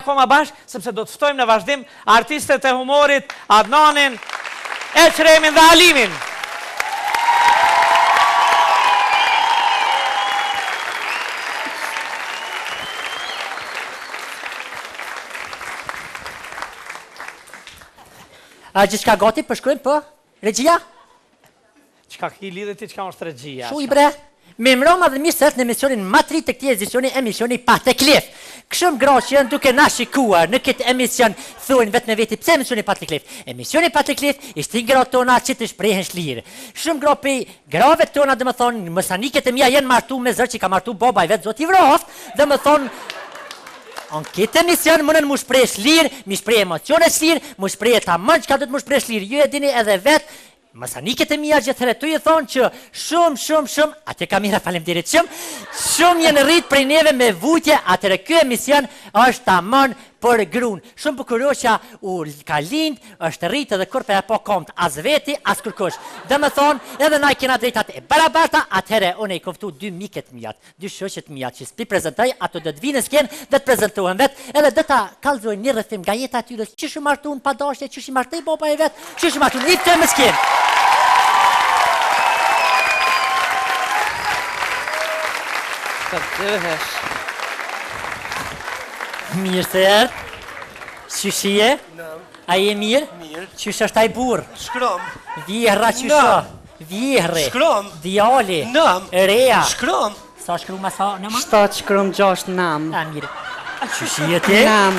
akoma bashkë, sepse do të ftojmë në vazhdim artistët e humorit, Adnanin, Eqremin dhe Alimin. A gjithka gati përshkrujmë për regjia? Qka ki lidhe ti, qka është regjia? Shu i bre, me mroma dhe misët në emisionin matri të këti edicioni emisioni pa të klif. Këshëm groqën duke na shikuar në këtë emision thuin vetë në veti pse emisioni pa të klif. Emisioni pa të klif ishtë i gro tona që të shprehen shlirë. Shumë gropi grave tona dhe më thonë, mësaniket e mija jenë martu me zërë që ka martu boba i vetë zoti vroft, dhe më thonë, në këtë emision mënën mu shprej shlirë, mi shprej emocione shlirë, mu shprej ta mënë që ka du të mu shprej shlirë. Ju e dini edhe vetë, mësaniket e mija gjithëre tu i thonë që shumë, atë ka mira falemderit shumë jenë rritë prej neve me vujtje, atëre kjo emision është ta mënë për grunë. Shumë bukuroshja u ka lindë, është rritë edhe kur për e po komët, as veti, as kërkush. Dhe më thonë, edhe na i kena drejtat e barabarta, atëhere unë i koftu dy miket mijat, dy shoqet mijat që s'pi prezentoj, ato dhe të vinë s'ken, dhe të prezentohen vetë, edhe dhe ta kalzoj një rrëthim nga jeta atyre, që shi martu në padashtje, që shi martu i boba e vetë, që shi martu në i të më s'ken. Mirë se erë, qëshie? A je mirë? Mirë. Qësh është aj burë? Shkrom. Vjehra qësho? Vjehre? Shkrom. Djali? Nam. Reja? Shkrom. Sa shkru ma sa në ma? 7 shkrum 6 nam. A mirë. Qëshie ti? Nam.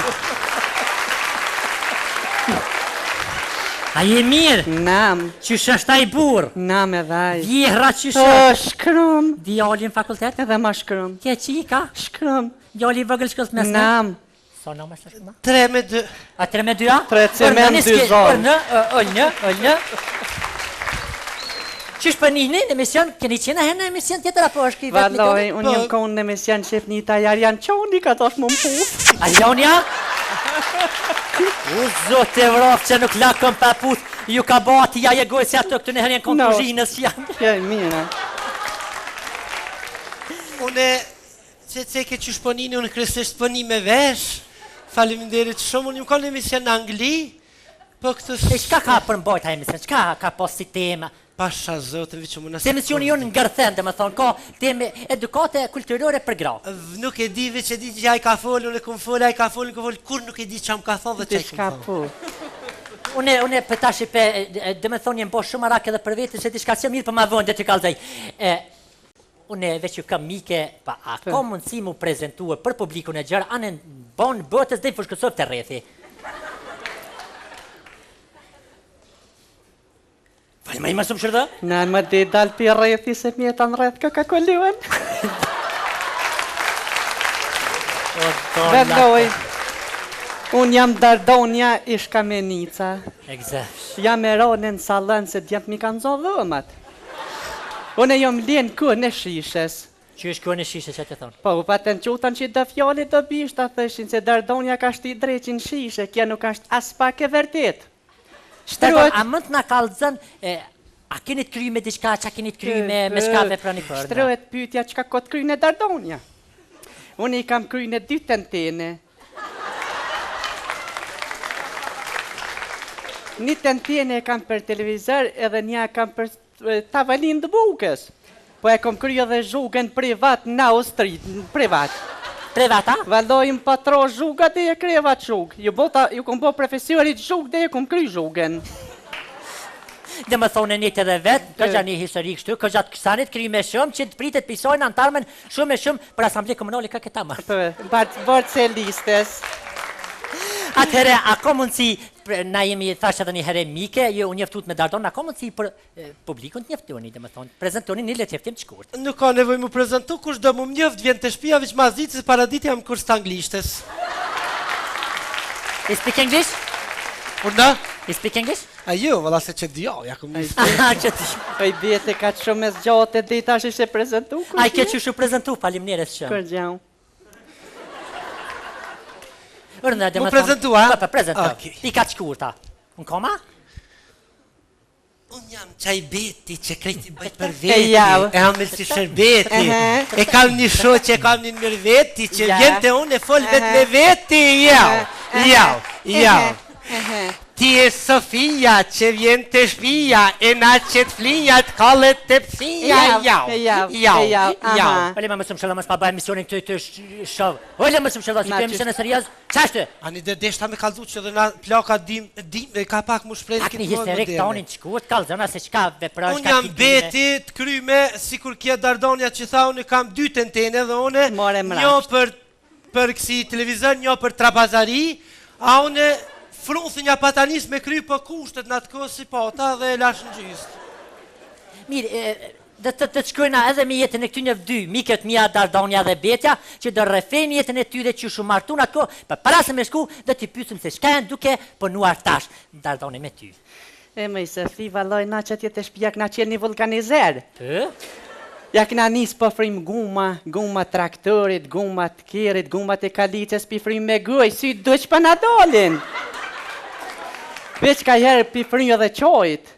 A je mirë? Nam. Qësh është aj burë? Nam edhe aj. Vjehra qësho? Shkrum. Djali në fakultet? Edhe ma shkrum. Kje qika? Shkrum. Djali vëgël shkëllës mes në? Nam. Sa në mas shkëllë? 3 me 2. A 3 me 2? 3 cement 2 zonë. Ëllë. Qysh për një emision, keni qena herë në emision tjetër apo është ki vetë një Valoj, unë jam konë në emision qef një tajar janë qoni ka tash më mpuf. A jonja? U zote vraf që nuk lakëm pa put, ju ka bati ja je gojë se ato këtë në herë janë konë kuzhinës janë. Kja i mira. Une, që të seke që shponini, unë kresësht poni me vesh. Faleminderit shumë, unë jam konë në emision në Angli. Po këtë... E qka ka përmbojt a emision, qka ka pos si tema? Pasha zotën, që më nësë... Se emisioni jonë ngërthen, dhe më thonë, ka teme edukate kulturore për gra. Nuk e di, veç e di që aj ka folë, unë e kumë folë, aj ka folë, kur nuk e di që am ka thonë dhe që aj kumë thonë. Une për tash i pe, dhe më thonë jem bo shumë arak edhe për vetë, se ti shka që mirë për ma vënë, dhe të kalzaj. Une veç ju kam mike, pa a ka mundësi mu prezentuë për publikun e gjërë, anë në bonë bëtës dhe i fushkësov të rethi. Falë ma i më shumë shërda? Në më di dalë për rethi se mjetë në reth kë ka kolluën. Vedoj, unë jam Dardonja i Shkamenika. Exact. Jam e ronë në salën se djemë mi kanë zonë dhëmat. Unë jam lienë kë në shishes. Që është kë në shishe që të thonë? Po, u patën qutën që dë fjali të bishta, thëshin se Dardonja ka shti dreqin shishe, kja nuk është as pak e vërtet. Shtefan, a mund të nga kalëzën, a keni të kry me diçka, që a keni të kry me shkafe pra një përda? Shtrëhet pyetja që ka këtë kry në Dardonja. Unë i kam kry në dytën tene. Një të tene e kam për televizor edhe një kam për tavalin të bukës. Po e kom kry edhe zhugën privat në Austri, privat. Privat, a? Valdojmë patro zhugat dhe e krevat zhug. Ju kom po profesiorit zhug dhe e kom kry zhugën. Dhe më thonë një të dhe vetë, këgja një historik shtu, këgja të kësanit kry me shumë, që të pritet pisojnë antarmen shumë e shumë për asamble komunali ka këta marë. Bërë se listes. Atëhere, a ko mundësi, na jemi thashe dhe një herë mike, ju njeftut me Dardon, a ko mundësi për publikun të njeftuni, dhe më thonë, prezentoni një letë jeftim të shkurt. Nuk ka nevoj mu prezentu, kush do mu mjëft, vjen të shpia, veç ma zitë, se paraditi jam kurs të anglishtes. You speak English? Urna? You speak English? A ju, vëlla se që dio, ja kom një Aha, që të Oj, bjete ka të shumë e zgjote, dhe i tash ishe prezentu, A i ke që shu prezentu, falim njerës që. Kër gjau. Mu prezentu, a? Pa, prezentu. I ka të shkurta. Në koma? Unë jam qaj beti që krejti bëjt për E veti, jau. e hamel si shërbeti, Ehe. e kam një shoq që kam një mirë veti, që Jau. vjen të unë e fol vetë me veti, jau. Ti e Sofia që vjen të shpia, e na që të flinja të kallet të pësia, jau. Ole më mësëm shëllë, mësë pa bëjë emisionin këtë shovë. Ole mësëm shëllë, që këtë emisionin serios, qashtë? Ani dhe deshta me kalzu që dhe na plaka dim, ka pak mu shprejt Akni histerik tonin që ku të kalzona se qka veprash Unë jam beti të kryme, si kur kje Dardonja që tha, unë kam 2 tentene dhe une, More një për kësi televizor, një për trapazari, a une frunthë një patanis me kry për kushtet në atë kohë si pata dhe e lash në gjystë. Mirë, dhe të shkojna edhe me jetën e këtyne 2 mikët mija Dardonja dhe Betja, që dhe refrejnë jetën e tyre që shumë martu në atë kohë, për para se me shku dhe t'i pysim se shka janë duke pënuar tash, Dardonja me ty. E më i Sofi, valoj, na që tjetë shpijak na qenë një vulkanizer. Ja këna nisë po frim guma traktorit, guma të kerit, guma të kalices, pi frim me guj, sy duq për na dolin. Veç ka herë pi frim edhe qojt,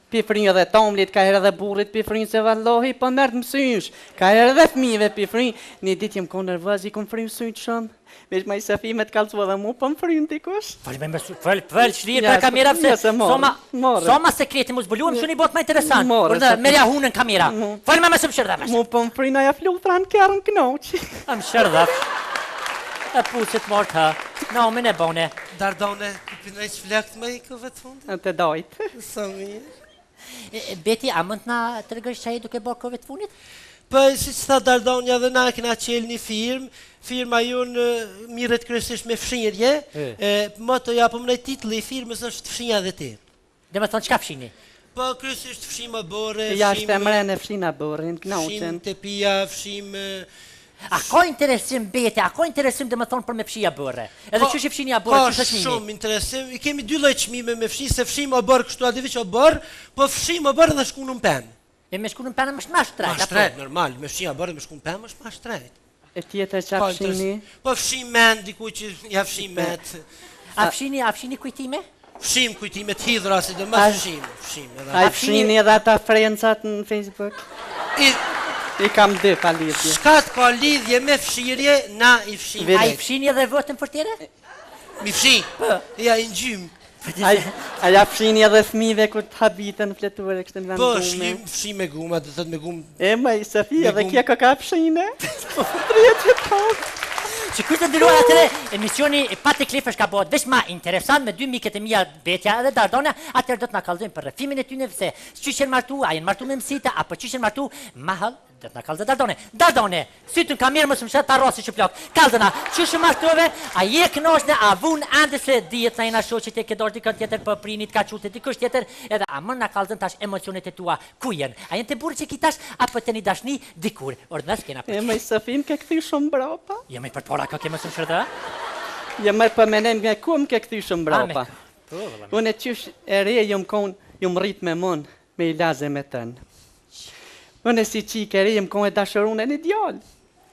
pi frim edhe tomlit, ka herë edhe burrit pi frim se vallohi, po mërtë mësynsh, ka herë edhe fmive pi frim, një dit jem ko nervoz, i kom frim synjt shumë. Veç ma i Sofi me të kalcu edhe mu, po më frim dikush. Fëll shlirë për kamera, soma sekreti mu zbuluam, shumë i bot ma interesant, por dhe merja hunën kamera. Fëll me mësëm shërdhafash. Mu po më frim aja flutra në kërën knoqi. Am shërdhafash. E pusit mort ha, nomin e bone. Dardone, këpinaj që flekt me i këve të fundit? Të dojtë. Sa mirë. Beti, a mund na të rëgësh qaj duke bërë kove të fundit? Po, si që tha Dardonja dhe na kena qelë një firma jonë mirët kryesisht me fshirje, motoja po mënej titli i firmës është fshinja dhe ti. Dhe me thonë qka fshini? Po, kryesisht fshima bore, Ja shte mrene fshina borin, fshim knoqen. të pia, fshim... A ka interesim Beti, a ka interesim dhe me thonë për me fshia bërre? Edhe që shi fshinja bërre, që shmimi? Po, shumë interesim, i kemi 2 lloj çmime me fshi, se fshim o bërë kështu adivi që o bërë, po fshim o bërë dhe shku në pen. E me shku në penë më shma shtrejt, Ma shtrejt, normal, me fshim o bërë dhe me shku në pen, më shma shtrejt. E tjetër qa fshini? Po fshim men, diku që ja fshim met. A fshini kujtime? Fshim kujtimet hidhra, si dhe më fshim. A i fshini edhe ata frencat në Facebook? I kam 2 pa lidhje. Shkat ka lidhje me fshirje, na i fshim. A i fshini edhe votën për tjere? Mi fshim, ja i ngjym. A ja fshini edhe fmive ku të habitën fleture kështë në Po, vendume? fshim me guma, dhe thët me gum. E më i Sofi, edhe kje ka fshine? Që kështë të ndëruar atëre, emisioni Pati Klif është ka bëhet veç ma interesant me 2 mikët e mija Betja edhe Dardonja, atër do të nga kalzojmë për rëfimin e tyne se që shenë martu, a jenë martu me mësita, apo që shenë martu, mahal, do të nga kalzë Dardone. Dardone, sytën ka mirë mësë më shetë ta rosi që plok. Kalzëna, që shë martove, a je kënoshne, a vun ande se dijet na jena shoqit e ke dorë dikën tjetër për prinit, ka qute dikush tjetër, edhe a mën nga kalzën tash emocionet e tua ku jenë? A jenë të burë që ki tash, apo të një dashni dikur? Ordnes kena për. E më i Sofim ke këthy shumë brapa? Jo me për pola ka ke mësë më shërda? Jo me për menem me ku më ke këthy shumë brapa? Unë e qysh e re jom rrit me mon, me i laze me tënë. Unë e si qike re jom kon e dashërun e një djallë.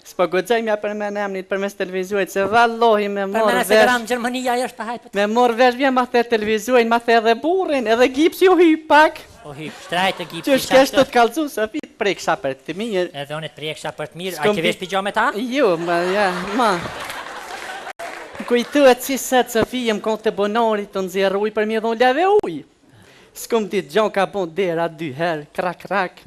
S'po godzaj mja për me nemnit për mes televizurit, se vallohi me Për morë mene se gram Gjermania është të hajtë për të. Me morë vesh vjen ma the televizurin, ma the edhe burin, edhe gipsi u hyp pak. O hyp, shtrajt e gipsi. Që shkesh të t'kallzu, sa fit preksha për të mirë. Edhe unë të preksha për të mirë, a ke vesh pijame ta? Jo, ma. Kujtuat si sëtë Sofi jem kon të bonarit të nëzirë uj për mje dhon lave uj. S'kom ditë gjon ka bon dera 2 herë, krak.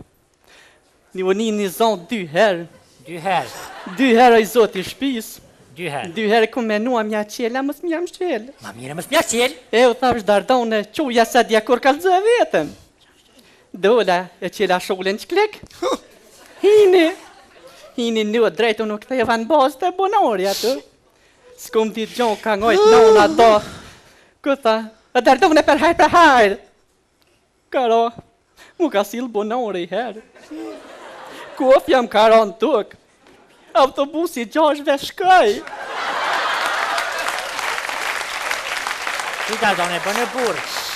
Një unin një zonë 2 herë. 2 herë. 2 herë oj zoti shpis. 2 herë. 2 herë ku menua mja qela, mës mjam shqel. Ma mire mësë mja qel. E u thash Dardone, quja sa dja kur kalzë e vetëm. Dola e qela shullin qklik. Hini një drejtu nuk të evan bazë të bonori atë. S'kom ditë gjon ka ngojt nona do. Këtha, e Dardone për hajrë. Karo, mu ka sil bonori herë. Kof jam karon tuk. Autobusi 6 shkaj. Ty Dardone, bënë burë.